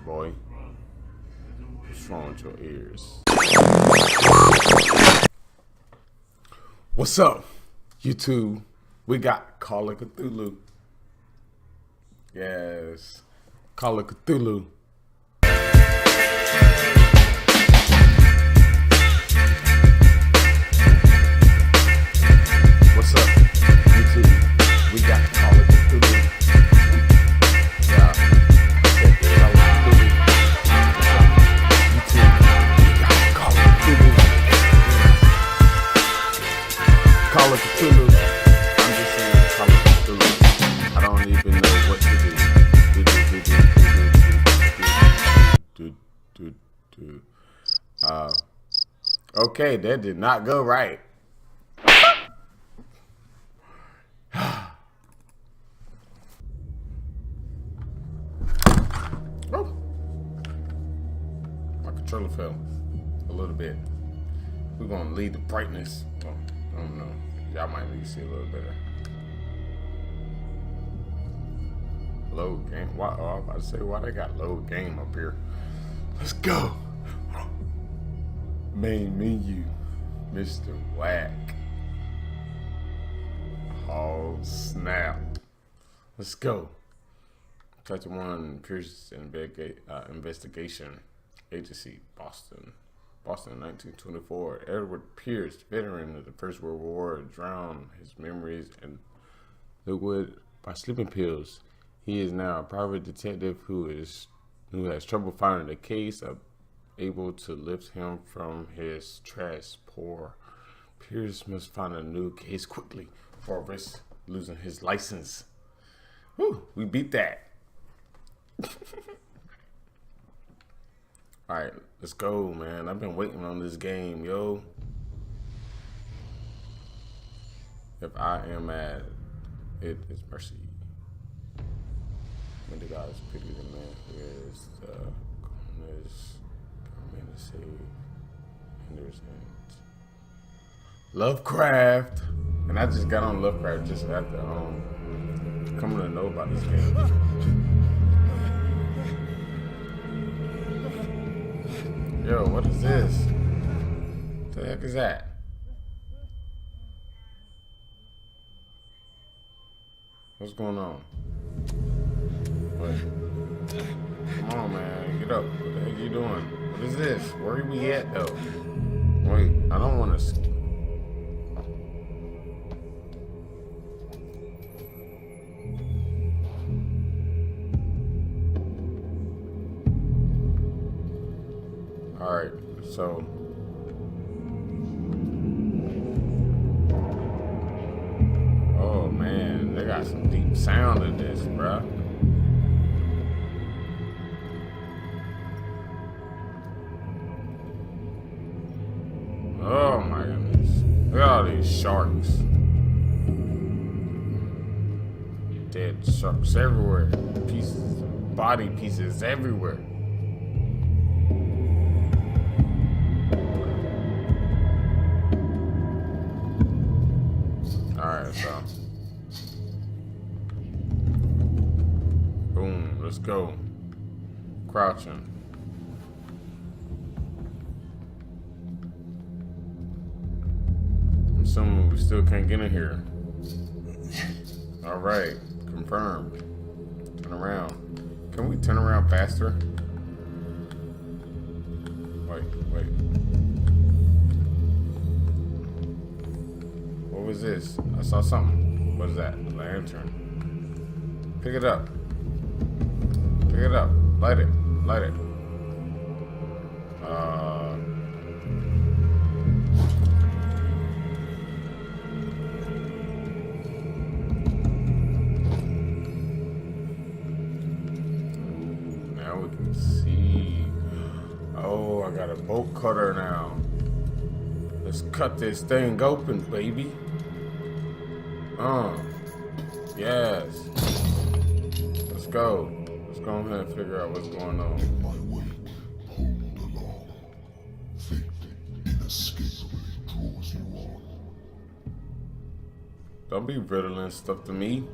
boy. What's wrong with your ears? What's up, YouTube? We got Call of Cthulhu. Yes, Call of Cthulhu. What's up, YouTube? We got Call of Cthulhu. Yeah, Call of Cthulhu. What's up, YouTube? We got Call of Cthulhu. Call of Cthulhu. I'm just saying Call of Cthulhu. I don't even know what to do. Okay, that did not go right. Oh, my controller fell a little bit. We're gonna leave the brightness. Oh, I don't know. Y'all might need to see a little better. Load game. Why? Oh, I'm about to say why they got load game up here. Let's go. Main menu, Mr. WaCK. Oh snap! Let's go. Chapter 1: Pierce Investigation Agency, Boston, 1924. Edward Pierce, veteran of the First World War, drowned his memories in liquid by sleeping pills. He is now a private detective who has trouble finding the case able to lift him from his trash. Poor Pierce must find a new case quickly or risk losing his license. Whew, we beat that. Alright, let's go, man. I've been waiting on this game, yo. If I am at it is mercy. When the gods pity the man who is the calmness, coming to save, hinders and Lovecraft. And I just got on Lovecraft just after coming to know about this game. Yo, what is this? What the heck is that? What's going on? Wait. Come on, man. Get up. What the heck you doing? What is this? Where are we at, though? Wait, I don't want to... Alright, so... Oh, man. They got some deep sound in this, bruh. Oh my goodness. Look at all these sharks. Dead sharks everywhere. Pieces, body pieces everywhere. Alright, so. Boom, let's go. Crouching. Assuming we still can't get in here. Alright, confirmed. Turn around. Can we turn around faster? Wait. What was this? I saw something. What is that? Lantern. Pick it up. Pick it up. Light it. Light it. See. Oh, I got a bolt cutter now. Let's cut this thing open, baby. Yes. Let's go. Let's go ahead and figure out what's going on. In my wake, hold along. Fate inescapably draws you on. Don't be riddling stuff to me.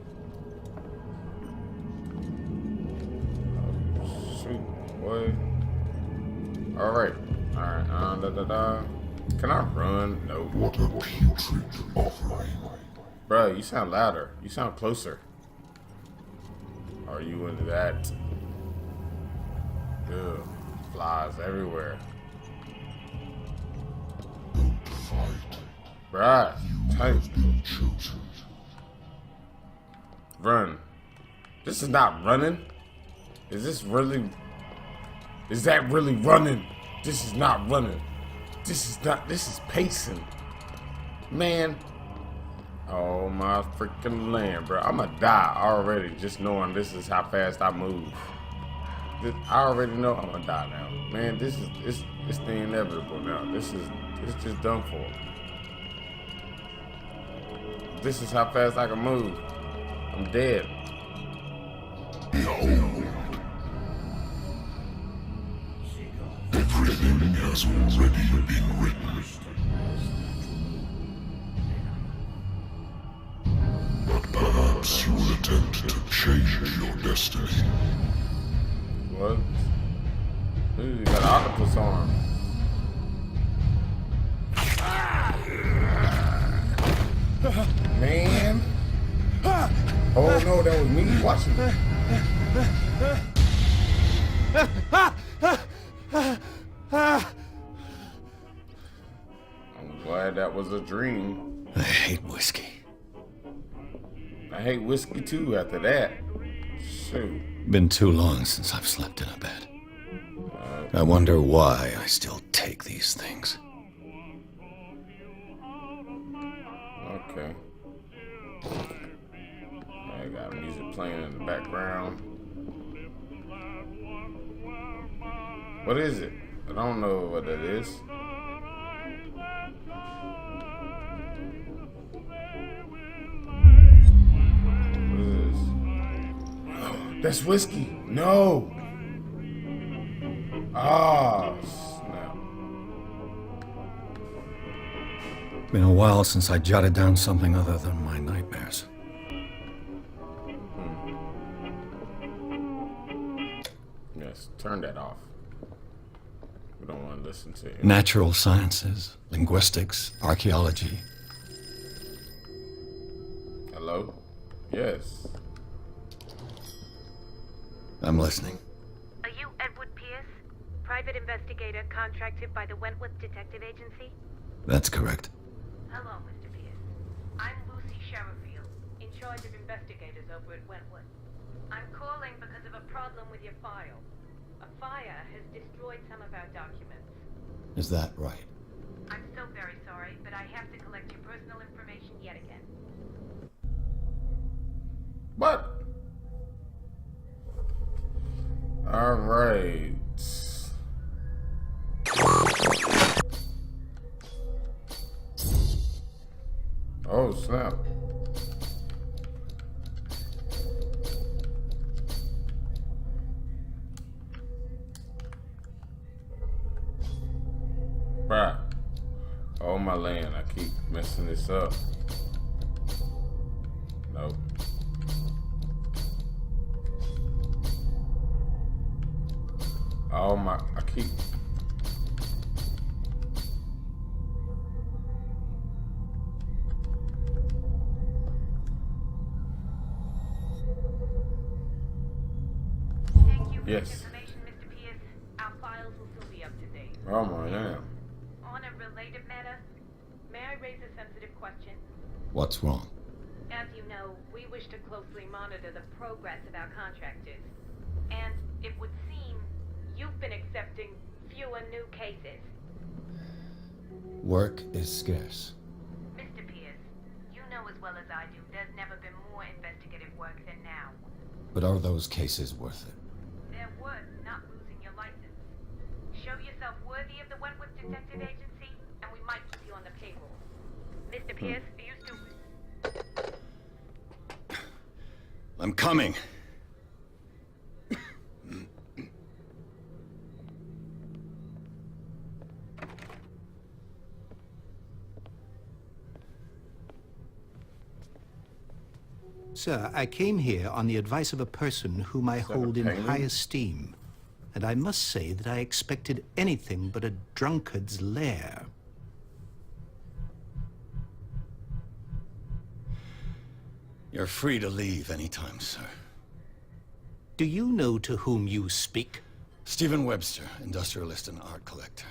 Oh, shoot. What? Alright. Alright. Can I run? No. What a putrid offering. Bruh, you sound louder. You sound closer. Are you into that? Ugh. Flies everywhere. Don't fight. Bruh. Type. Been chosen. Run. This is not running. Is this really? Is that really running? This is not running. This is not. This is pacing. Man. Oh my freaking land, bro. I'ma die already just knowing this is how fast I move. I already know I'm gonna die now. Man, this is it's the inevitable now. It's just done for. This is how fast I can move. I'm dead. Behold. Everything has already been written. But perhaps you will attempt to change your destiny. What? Dude, you got an octopus arm. Man. Oh no, that was me watching. I'm glad that was a dream. I hate whiskey. I hate whiskey too after that. Shoot. Been too long since I've slept in a bed. I wonder why I still take these things. Okay. I got music playing in the background. What is it? I don't know what that is. What is this? That's whiskey. No. Ah, snap. Been a while since I jotted down something other than my nightmares. Yes, turn that off. We don't want to listen to you. Natural sciences, linguistics, archaeology. Hello? Yes. I'm listening. Are you Edward Pierce, private investigator contracted by the Wentworth Detective Agency? That's correct. Hello, Mr. Pierce. I'm Lucy Sherrifield, in charge of investigators over at Wentworth. I'm calling because of a problem with your file. A fire has destroyed some of our documents. Is that right? I'm so very sorry, but I have to collect your personal information yet again. What? All right. Oh, snap. Bruh. Oh, my land. I keep messing this up. Nope. Oh, my. I keep. Thank you for Yes. this information, Mr. Pierce. Our files will still be up to date. Oh, my land. On a related matter, may I raise a sensitive question? What's wrong? As you know, we wish to closely monitor the progress of our contractors. And it would seem you've been accepting fewer new cases. Work is scarce. Mr. Pierce, you know as well as I do, there's never been more investigative work than now. But are those cases worth it? They're worth not losing your license. Show yourself worthy of the Wentworth Detective Agency, and we might keep you on the payroll. Mr. Pierce, are you still... I'm coming. Sir, I came here on the advice of a person whom I that a hold in penguin? high esteem. and I must say that I expected anything but a drunkard's lair. You're free to leave anytime, sir. Do you know to whom you speak? Stephen Webster, industrialist and art collector.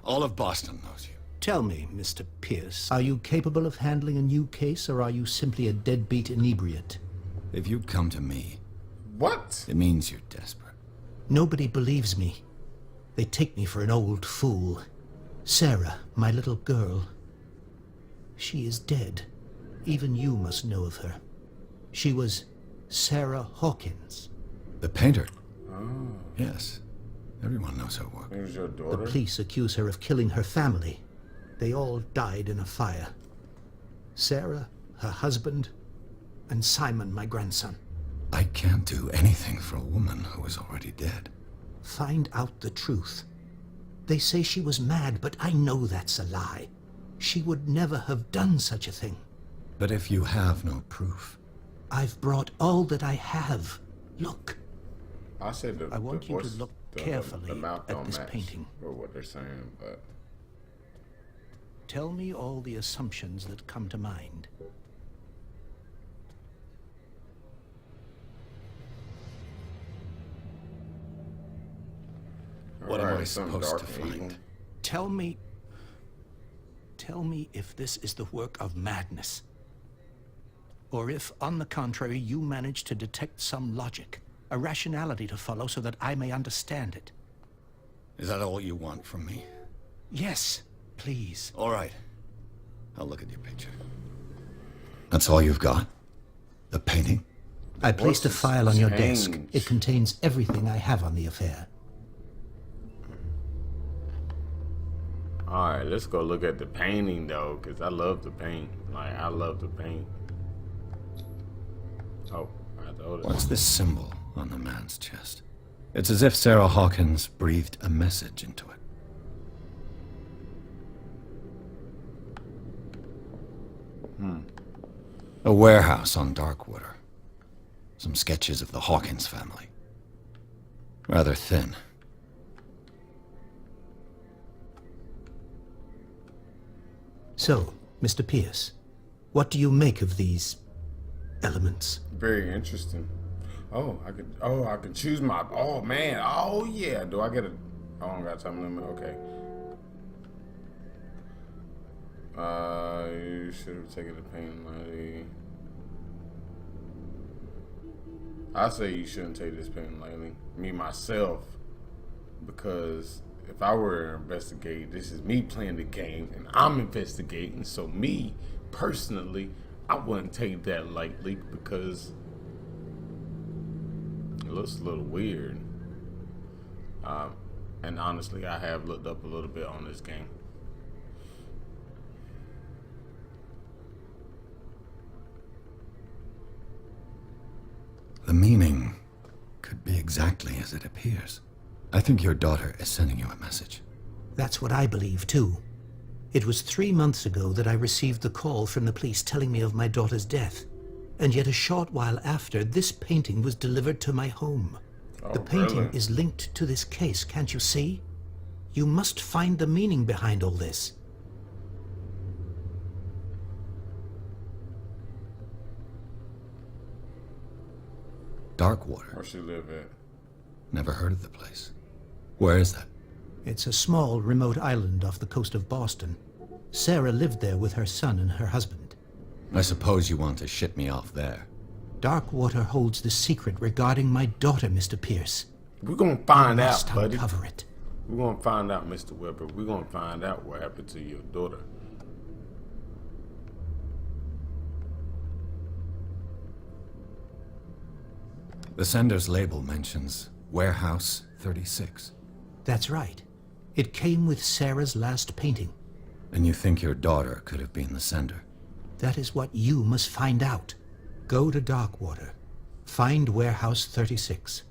All of Boston knows you. Tell me, Mr. Pierce, are you capable of handling a new case, or are you simply a deadbeat inebriate? If you come to me, What? it means you're desperate. Nobody believes me. They take me for an old fool. Sarah, my little girl. She is dead. Even you must know of her. She was Sarah Hawkins. The painter? Oh. Yes. Everyone knows her work. It was your The daughter? police accuse her of killing her family. They all died in a fire. Sarah, her husband, and Simon, my grandson. I can't do anything for a woman who is already dead. Find out the truth. They say she was mad, but I know that's a lie. She would never have done such a thing. But if you have no proof... I've brought all that I have. Look. I said the I want you to voice, look the carefully mouth at don't this match painting. or what they're saying, but Tell me all the assumptions that come to mind. What am I something supposed dark to and evil. find? Tell me if this is the work of madness. Or if, on the contrary, you manage to detect some logic, a rationality to follow so that I may understand it. Is that all you want from me? Yes, please. All right. I'll look at your picture. That's all you've got? The painting? I placed a Voices file on your desk. change. It contains everything I have on the affair. Alright, let's go look at the painting though, because I love the paint. Like, I love the paint. Oh, I told What's it. this symbol on the man's chest? It's as if Sarah Hawkins breathed a message into it. A warehouse on Darkwater. Some sketches of the Hawkins family. Rather thin. So, Mr. Pierce, what do you make of these elements? Very interesting. I could choose my, oh man, oh yeah. Do I get a, I don't got time limit, okay. You should have taken the pain lightly. I say you shouldn't take this pain lightly. Me, myself, because if I were to investigate, this is me playing the game and I'm investigating. So me, personally, I wouldn't take that lightly because it looks a little weird. And honestly, I have looked up a little bit on this game. The meaning could be exactly as it appears. I think your daughter is sending you a message. That's what I believe, too. It was 3 months ago that I received the call from the police telling me of my daughter's death. And yet a short while after, this painting was delivered to my home. Oh, The painting really? is linked to this case, can't you see? You must find the meaning behind all this. Darkwater. Where she live at? Never heard of the place. Where is that? It's a small, remote island off the coast of Boston. Sarah lived there with her son and her husband. I suppose you want to ship me off there. Darkwater holds the secret regarding my daughter, Mr. Pierce. We're gonna find out, Must buddy. uncover it. We're gonna find out, Mr. Weber. We're gonna find out what happened to your daughter. The sender's label mentions Warehouse 36. That's right. It came with Sarah's last painting. And you think your daughter could have been the sender? That is what you must find out. Go to Darkwater. Find Warehouse 36.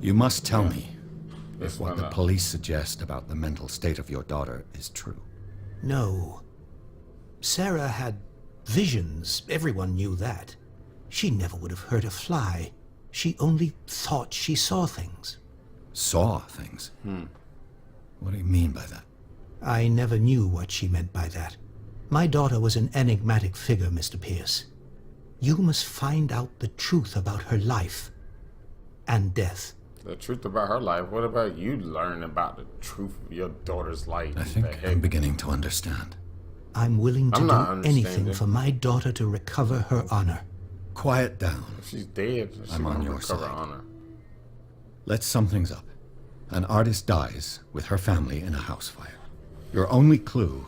You must tell me Let's if what find the out. police suggest about the mental state of your daughter is true. No. Sarah had visions. Everyone knew that. She never would have hurt a fly. She only thought she saw things. Saw things? What do you mean by that? I never knew what she meant by that. My daughter was an enigmatic figure, Mr. Pierce. You must find out the truth about her life and death. The truth about her life? What about you learning about the truth of your daughter's life? I think I'm beginning to understand. I'm willing to I'm not do anything understanding. for my daughter to recover her honor. Quiet down. If she's dead, she's I'm on gonna your recover side. honor. Let's sum things up. An artist dies with her family in a house fire. Your only clue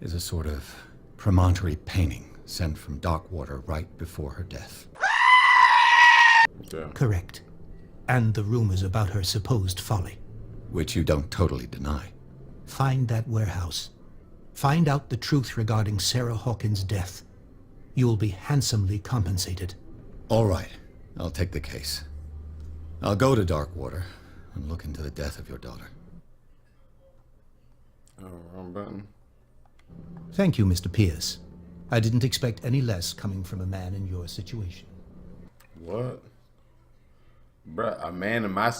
is a sort of promontory painting sent from Darkwater right before her death. Yeah. Correct. And the rumors about her supposed folly. Which you don't totally deny. Find that warehouse. Find out the truth regarding Sarah Hawkins' death. You will be handsomely compensated. All right, I'll take the case. I'll go to Darkwater and look into the death of your daughter. Oh, wrong button. Thank you, Mr. Pierce. I didn't expect any less coming from a man in your situation. What? Bruh, a man in my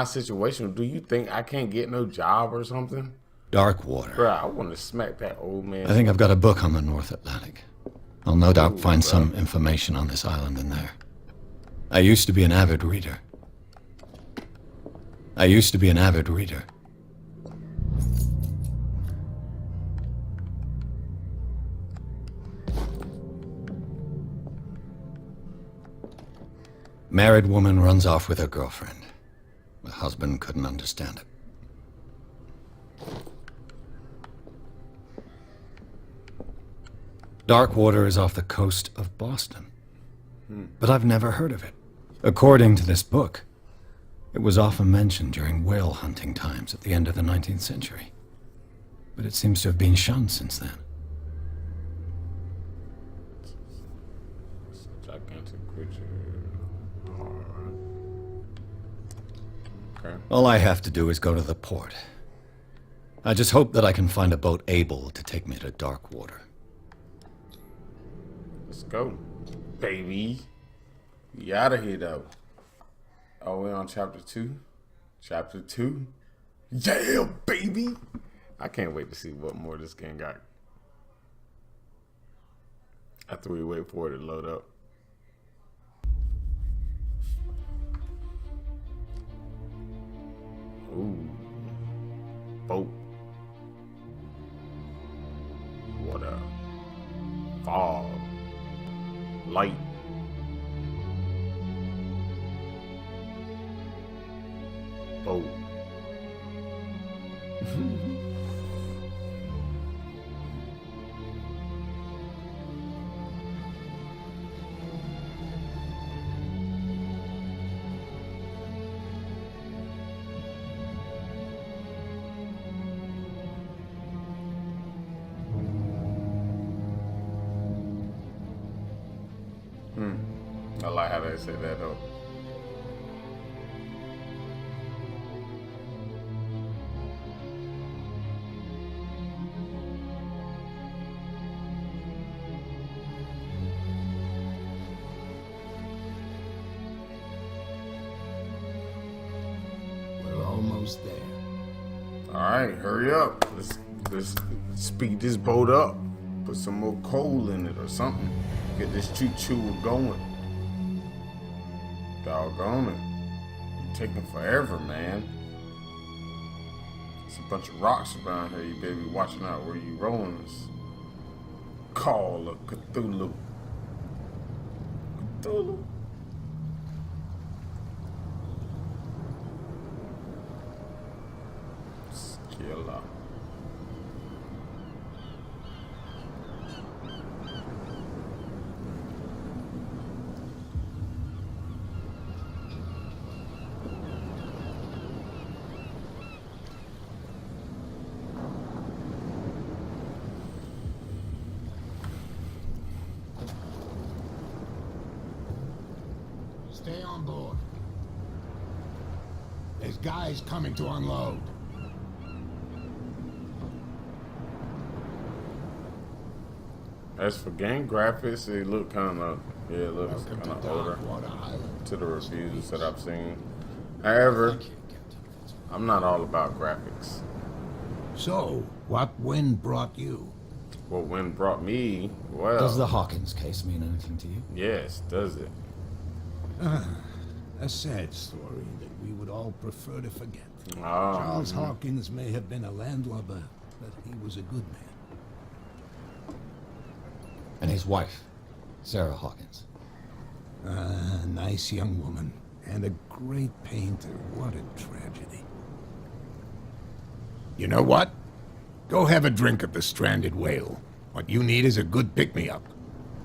situation, do you think I can't get no job or something? Darkwater. Bruh, I want to smack that old man. I think I've got a book on the North Atlantic. I'll no doubt find some information on this island in there. I used to be an avid reader. Married woman runs off with her girlfriend. The husband couldn't understand it. Darkwater is off the coast of Boston. But I've never heard of it. According to this book, it was often mentioned during whale hunting times at the end of the 19th century. But it seems to have been shunned since then. Gigantic creature. Alright. Okay. All I have to do is go to the port. I just hope that I can find a boat able to take me to Darkwater. Let's go, baby. We out of here, though. Oh, we're on chapter 2? Chapter 2? Yeah, baby! I can't wait to see what more this game got. After we wait for it to load up. Ooh. Boat. Water. Fog. Light. Boat. I like how they say that though. We're almost there. Alright, hurry up. Let's speed this boat up. Put some more coal in it or something. Get this choo-choo going. Doggone it. You're taking forever, man. There's a bunch of rocks around here. You better be watching out where you rolling this. Call of Cthulhu. Cthulhu. Skilla. Stay on board. There's guys coming to unload. As for game graphics, it look kind of, yeah, it looks kind of older to the reviews that I've seen. However, I'm not all about graphics. So, what wind brought you? What wind brought me, well... Does the Hawkins case mean anything to you? Yes, does it? A sad story that we would all prefer to forget. Oh, Charles Hawkins may have been a landlubber, but he was a good man. And his wife, Sarah Hawkins. A nice young woman, and a great painter. What a tragedy. You know what? Go have a drink at the Stranded Whale. What you need is a good pick-me-up.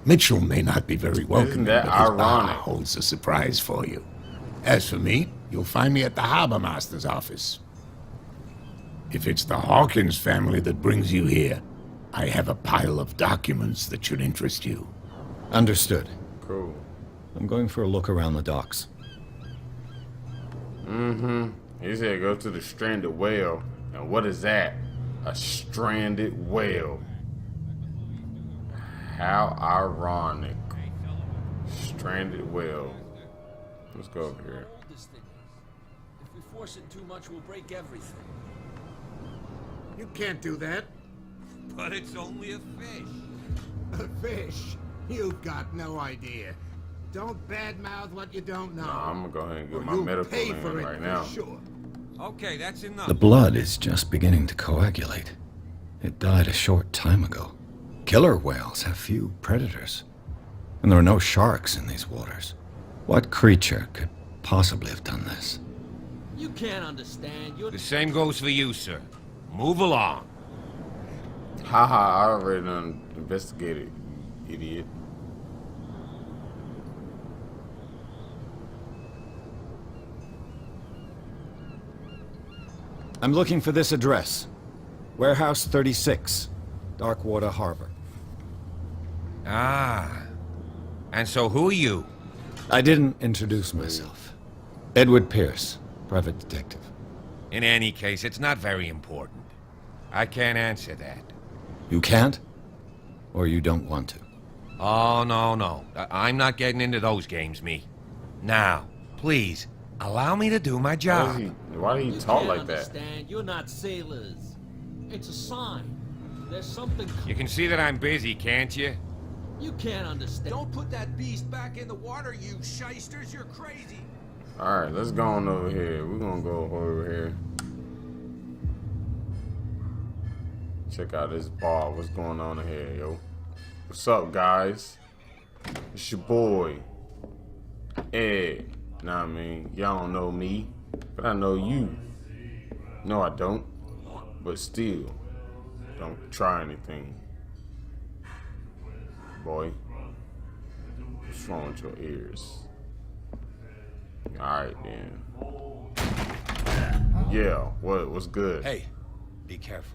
Mitchell may not be very welcoming, that but his bar ironic? holds a surprise for you. As for me, you'll find me at the Harbor Master's office. If it's the Hawkins family that brings you here, I have a pile of documents that should interest you. Understood. cool. I'm going for a look around the docks. He said go to the Stranded Whale. And what is that? A stranded whale. How ironic. Stranded whale. Let's go over here. If we force it too much, we'll break everything. You can't do that. But it's only a fish. A fish? You've got no idea. Don't badmouth what you don't know. Nah, I'm gonna go ahead and or get my you'll medical pay in for it right for now. sure. Okay, that's enough. The blood is just beginning to coagulate. It died a short time ago. Killer whales have few predators. And there are no sharks in these waters. What creature could possibly have done this? You can't understand. You're The same goes for you, sir. Move along. Haha, I already done investigated, you idiot. I'm looking for this address. Warehouse 36, Darkwater Harbor. Ah. And so who are you? I didn't introduce myself. Edward Pierce, private detective. In any case, it's not very important. I can't answer that. You can't? Or you don't want to? Oh, no. I'm not getting into those games, me. Now, please, allow me to do my job. Why do he You talk can't like that? understand. You're not sailors. It's a sign. There's something. You can see that I'm busy, can't you? You can't understand. Don't put that beast back in the water, you shysters. You're crazy. Alright, let's go on over here. We're gonna go over here. Check out this bar. What's going on in here, yo? What's up, guys? It's your boy, Ed. Nah, I mean, y'all don't know me, but I know you. No, I don't. But still, don't try anything. Boy, what's wrong with your ears? Alright, then. Yeah, what's good? Hey, be careful.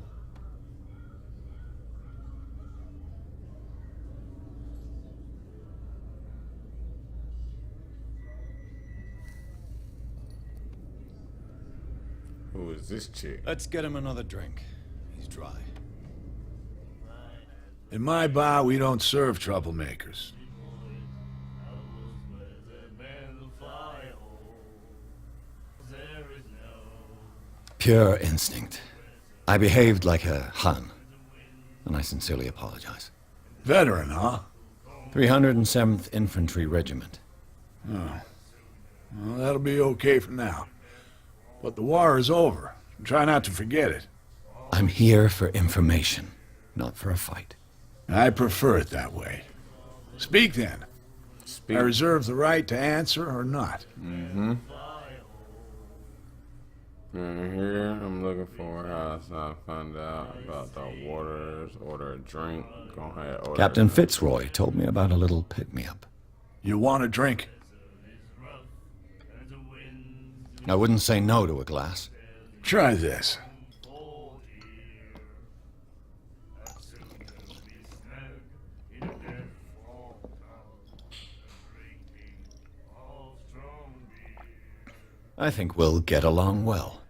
Who is this chick? Let's get him another drink. He's dry. In my bar, we don't serve troublemakers. Pure instinct. I behaved like a Hun, and I sincerely apologize. Veteran, huh? 307th Infantry Regiment. Well, that'll be okay for now. But the war is over. Try not to forget it. I'm here for information, not for a fight. I prefer it that way. Speak then. Speak. I reserve the right to answer or not. In here, I'm looking for a house. I find out about the waters. Order a drink. Go ahead, order. Captain Fitzroy told me about a little pick-me-up. You want a drink? I wouldn't say no to a glass. Try this. I think we'll get along well.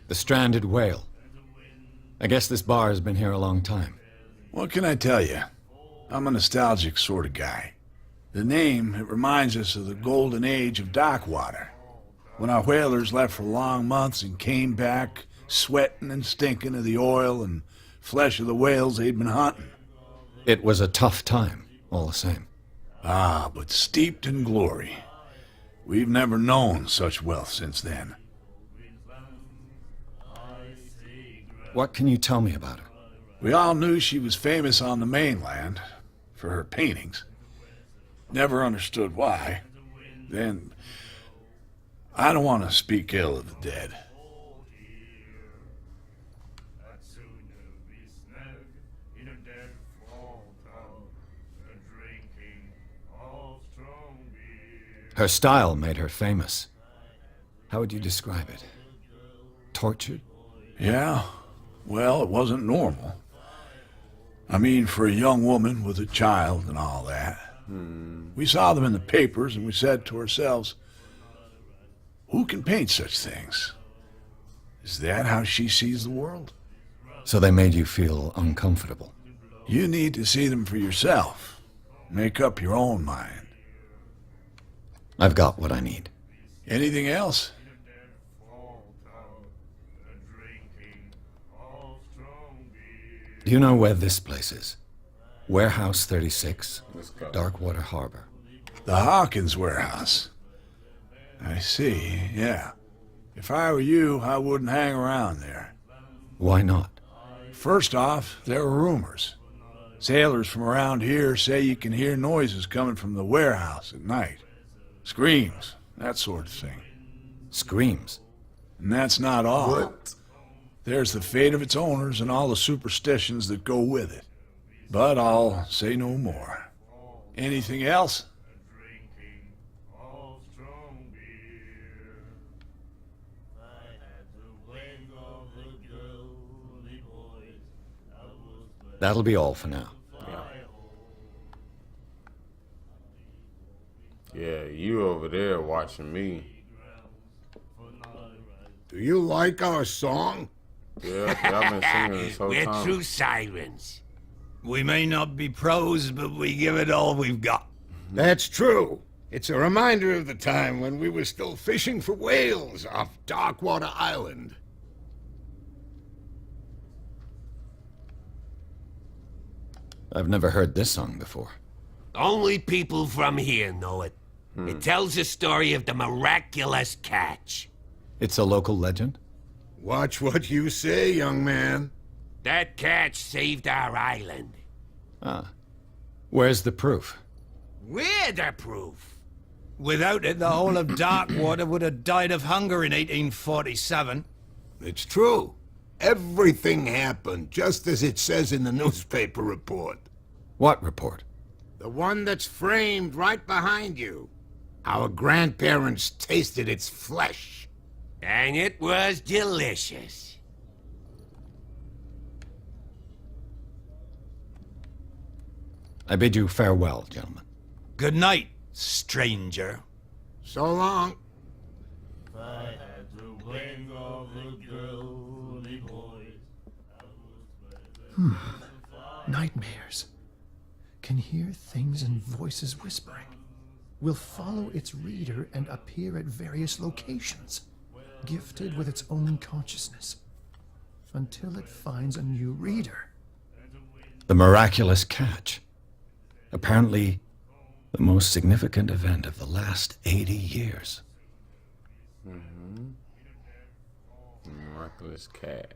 The stranded whale. I guess this bar has been here a long time. What can I tell you? I'm a nostalgic sort of guy. The name, it reminds us of the golden age of dock water. When our whalers left for long months and came back sweating and stinking of the oil and flesh of the whales they'd been hunting. It was a tough time, all the same. Ah, but steeped in glory. We've never known such wealth since then. What can you tell me about her? We all knew she was famous on the mainland for her paintings. Never understood why. Then, I don't want to speak ill of the dead. Her style made her famous. How would you describe it? Tortured? Yeah, well, it wasn't normal. I mean, for a young woman with a child and all that. We saw them in the papers and we said to ourselves, who can paint such things? Is that how she sees the world? So they made you feel uncomfortable. You need to see them for yourself. Make up your own mind. I've got what I need. Anything else? Do you know where this place is? Warehouse 36, Let's go. Darkwater Harbor. The Hawkins warehouse. I see, yeah. If I were you, I wouldn't hang around there. Why not? First off, there are rumors. Sailors from around here say you can hear noises coming from the warehouse at night. Screams, that sort of thing. Screams. And that's not all. What? There's the fate of its owners and all the superstitions that go with it. But I'll say no more. Anything else? That'll be all for now. Yeah, you over there watching me. Do you like our song? Yeah, I've been singing this whole We're time. true sirens. We may not be pros, but we give it all we've got. That's true. It's a reminder of the time when we were still fishing for whales off Darkwater Island. I've never heard this song before. Only people from here know it. It tells the story of the miraculous catch. It's a local legend? Watch what you say, young man. That catch saved our island. Ah. Where's the proof? We're the proof. Without it, the whole of Darkwater would have died of hunger in 1847. It's true. Everything happened just as it says in the newspaper report. What report? The one that's framed right behind you. Our grandparents tasted its flesh. And it was delicious. I bid you farewell, gentlemen. Good night, stranger. So long. Nightmares. Can hear things and voices whispering. Will follow its reader and appear at various locations, gifted with its own consciousness, until it finds a new reader. The miraculous catch. Apparently, the most significant event of the last 80 years. Miraculous cat.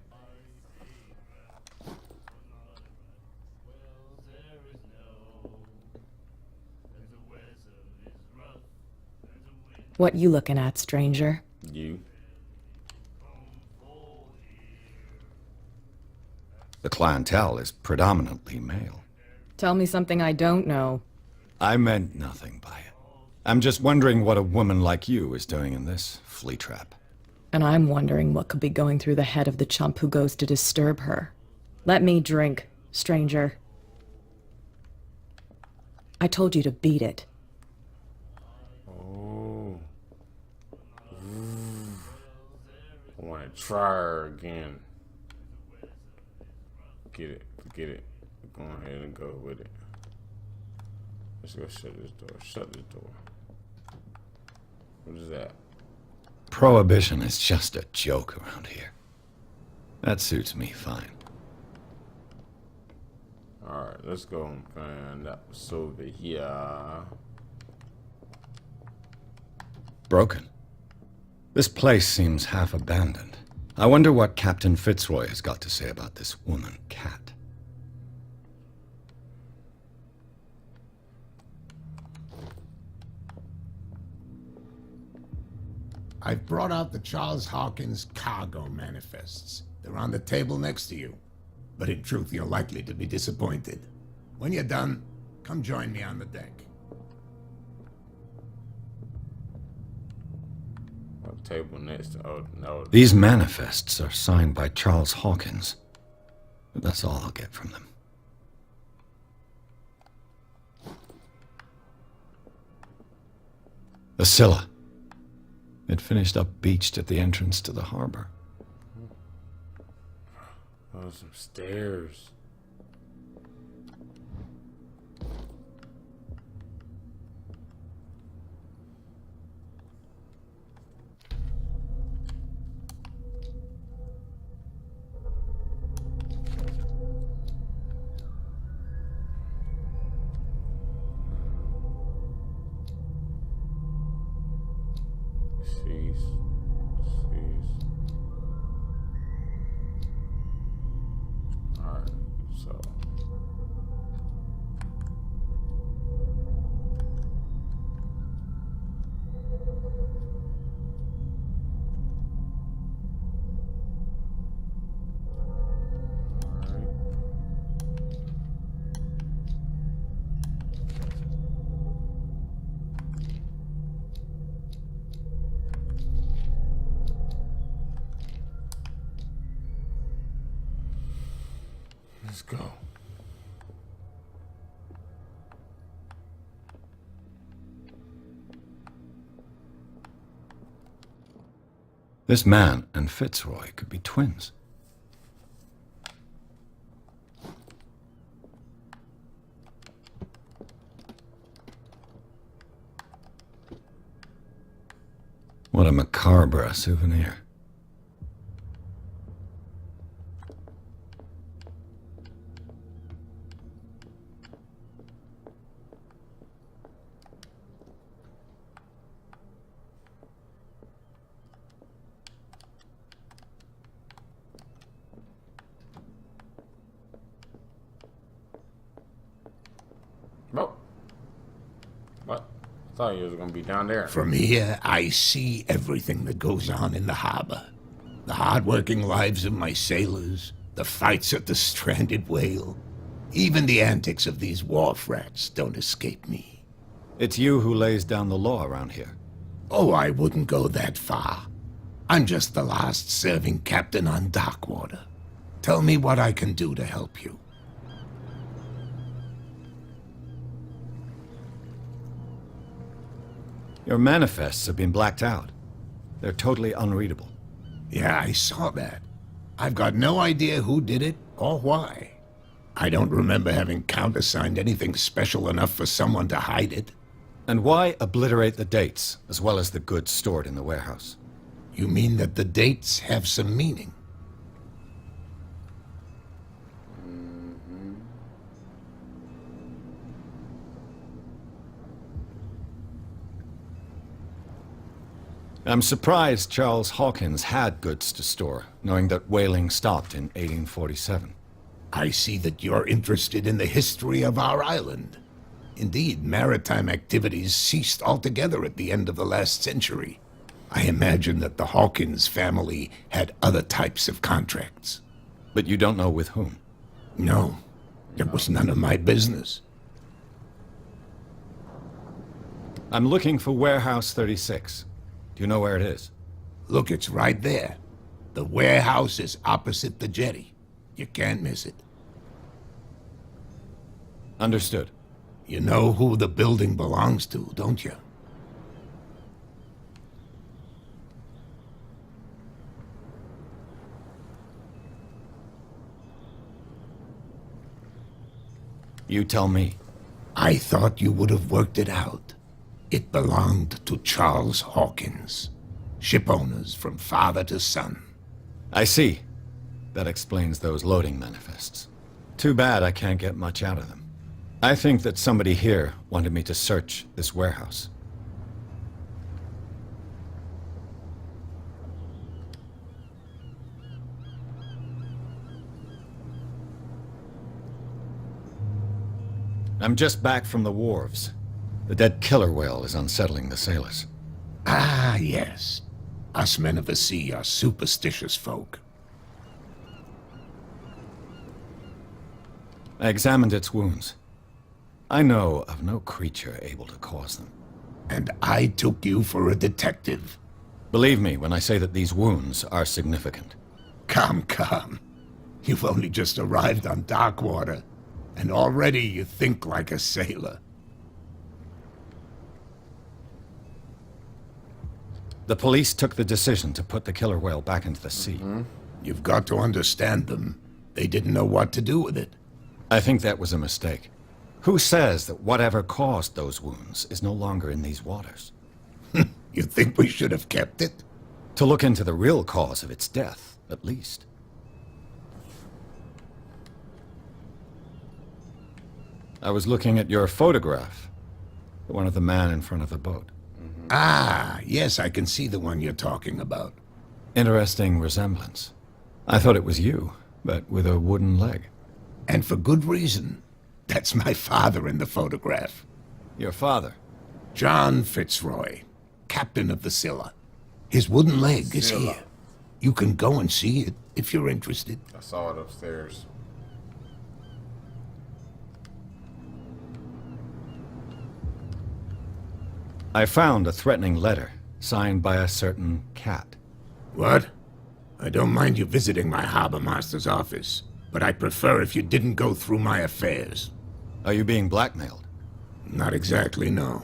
What you looking at, stranger? You. The clientele is predominantly male. Tell me something I don't know. I meant nothing by it. I'm just wondering what a woman like you is doing in this flea trap. And I'm wondering what could be going through the head of the chump who goes to disturb her. Let me drink, stranger. I told you to beat it. Oh. I want to try her again. Get it. Forget it. Go ahead and go with it. Let's go shut this door. Shut this door. What is that? Prohibition is just a joke around here. That suits me fine. Alright, let's go and find out what's over here. Broken. This place seems half abandoned. I wonder what Captain Fitzroy has got to say about this woman cat. I've brought out the Charles Hawkins cargo manifests. They're on the table next to you. But in truth, you're likely to be disappointed. When you're done, come join me on the deck. Table next to, oh no. These manifests are signed by Charles Hawkins. But that's all I'll get from them. The Scylla. It finished up beached at the entrance to the harbor. Oh, some stairs. Alright, so let's go. This man and Fitzroy could be twins. What a macabre souvenir. Oh. What? I thought you was gonna be down there. From here, I see everything that goes on in the harbor. The hard-working lives of my sailors, the fights at the stranded whale. Even the antics of these wharf rats don't escape me. It's you who lays down the law around here. Oh, I wouldn't go that far. I'm just the last serving captain on Darkwater. Tell me what I can do to help you. Your manifests have been blacked out. They're totally unreadable. Yeah, I saw that. I've got no idea who did it or why. I don't remember having countersigned anything special enough for someone to hide it. And why obliterate the dates, as well as the goods stored in the warehouse? You mean that the dates have some meaning? I'm surprised Charles Hawkins had goods to store, knowing that whaling stopped in 1847. I see that you're interested in the history of our island. Indeed, maritime activities ceased altogether at the end of the last century. I imagine that the Hawkins family had other types of contracts. But you don't know with whom? No, it was none of my business. I'm looking for Warehouse 36. Do you know where it is? Look, it's right there. The warehouse is opposite the jetty. You can't miss it. Understood. You know who the building belongs to, don't you? You tell me. I thought you would have worked it out. It belonged to Charles Hawkins. Ship owners from father to son. I see. That explains those loading manifests. Too bad I can't get much out of them. I think that somebody here wanted me to search this warehouse. I'm just back from the wharves. The dead killer whale is unsettling the sailors. Ah, yes. Us men of the sea are superstitious folk. I examined its wounds. I know of no creature able to cause them. And I took you for a detective. Believe me when I say that these wounds are significant. Come, come. You've only just arrived on dark water, and already you think like a sailor. The police took the decision to put the killer whale back into the sea. You've got to understand them. They didn't know what to do with it. I think that was a mistake. Who says that whatever caused those wounds is no longer in these waters? You think we should have kept it? To look into the real cause of its death, at least. I was looking at your photograph. The one of the man in front of the boat. Ah, yes, I can see the one you're talking about. Interesting resemblance. I thought it was you, but with a wooden leg. And for good reason. That's my father in the photograph. Your father? John Fitzroy, captain of the Scylla. His wooden leg is here. You can go and see it if you're interested. I saw it upstairs. I found a threatening letter signed by a certain cat. What? I don't mind you visiting my harbor master's office, but I prefer if you didn't go through my affairs. Are you being blackmailed? Not exactly, no.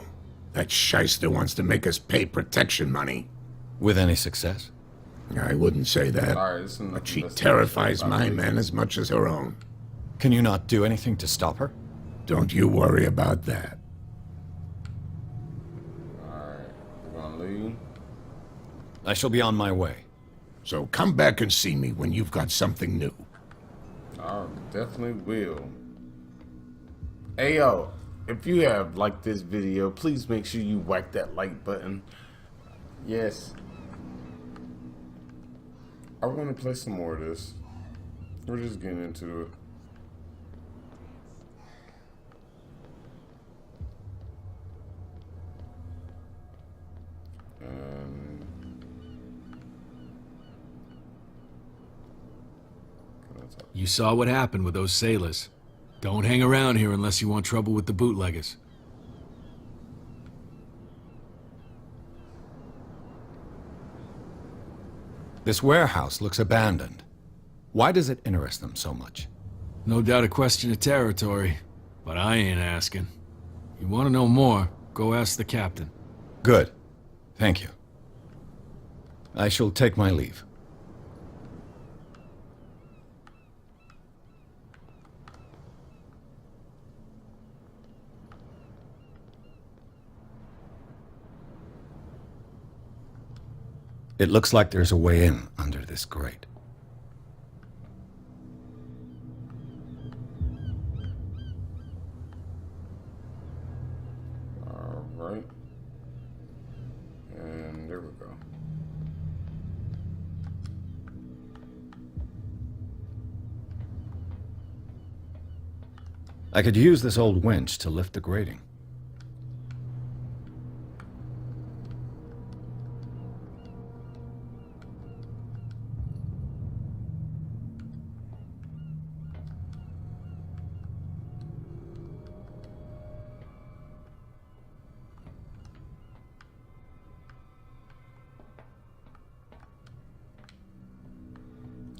That shyster wants to make us pay protection money. With any success? I wouldn't say that, but she terrifies my men as much as her own. Can you not do anything to stop her? Don't you worry about that. Alright, we're gonna leave. I shall be on my way. So come back and see me when you've got something new. I definitely will. Hey yo, if you have liked this video, please make sure you whack that like button. Yes. I want to play some more of this. We're just getting into it. You saw what happened with those sailors. Don't hang around here unless you want trouble with the bootleggers. This warehouse looks abandoned. Why does it interest them so much? No doubt a question of territory, but I ain't asking. You want to know more, go ask the captain. Good. Thank you. I shall take my leave. It looks like there's a way in under this grate. Alright. And there we go. I could use this old winch to lift the grating.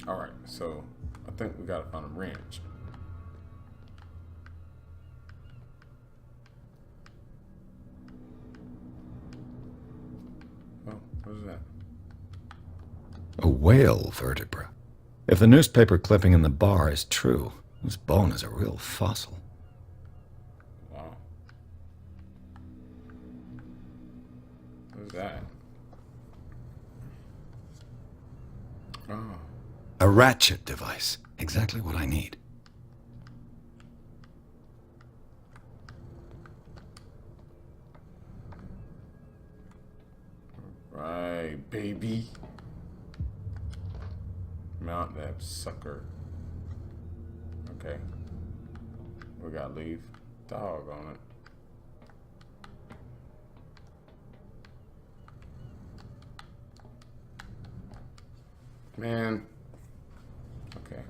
Alright, so I think we gotta find a wrench. Oh, what is that? A whale vertebra. If the newspaper clipping in the bar is true, this bone is a real fossil. that? Oh. A ratchet device. Exactly what I need. Right, baby. Mount that sucker. Okay. We gotta leave. Dog on it. Man. Okay.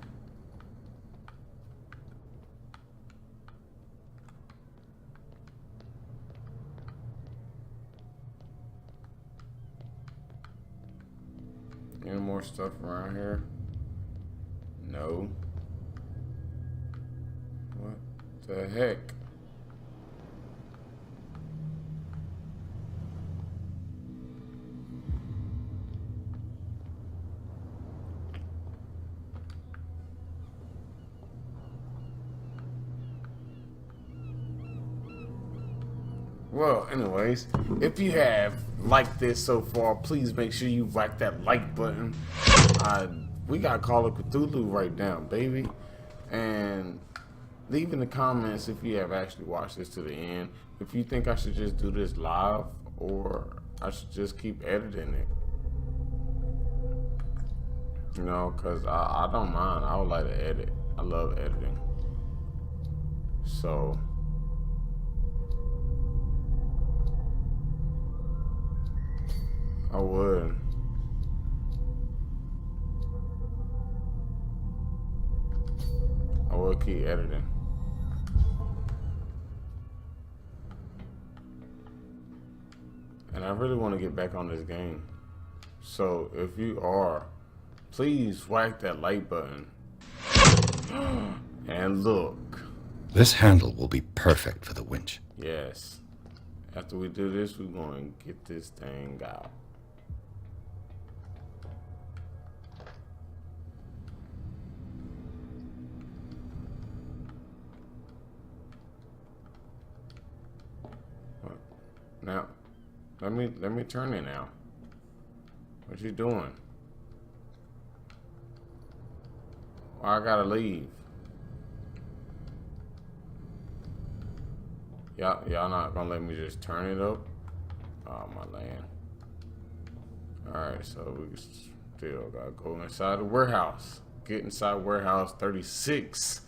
Any more stuff around here? No. What the heck? Well, anyways, if you have liked this so far, please make sure you whack that like button. We got Call of Cthulhu right now, baby. And leave in the comments if you have actually watched this to the end. If you think I should just do this live or I should just keep editing it. You know, because I don't mind. I would like to edit. I love editing. So... I would. I will keep editing. And I really want to get back on this game. So if you are, please whack that like button. And look. This handle will be perfect for the winch. Yes. After we do this, we're going to get this thing out. Now, let me turn it now. What you doing? Why I gotta leave? Y'all not gonna let me just turn it up? Oh, my land. Alright, so we still gotta go inside the warehouse. Get inside warehouse 36.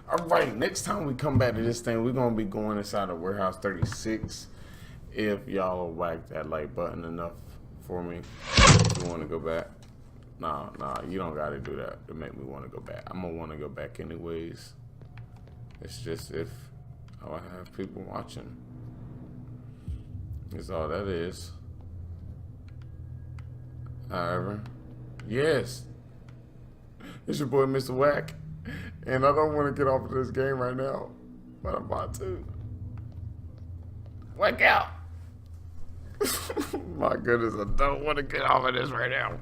Alright, next time we come back to this thing, we're gonna be going inside the warehouse 36. If y'all whack that like button enough for me, if you want to go back. Nah, you don't gotta do that to make me want to go back. I'm gonna want to go back anyways. It's just if I would have people watching. That's all that is. However, yes, it's your boy Mr. WaCK, and I don't want to get off of this game right now, but I'm about to. Wake out! My goodness, I don't want to get off of this right now.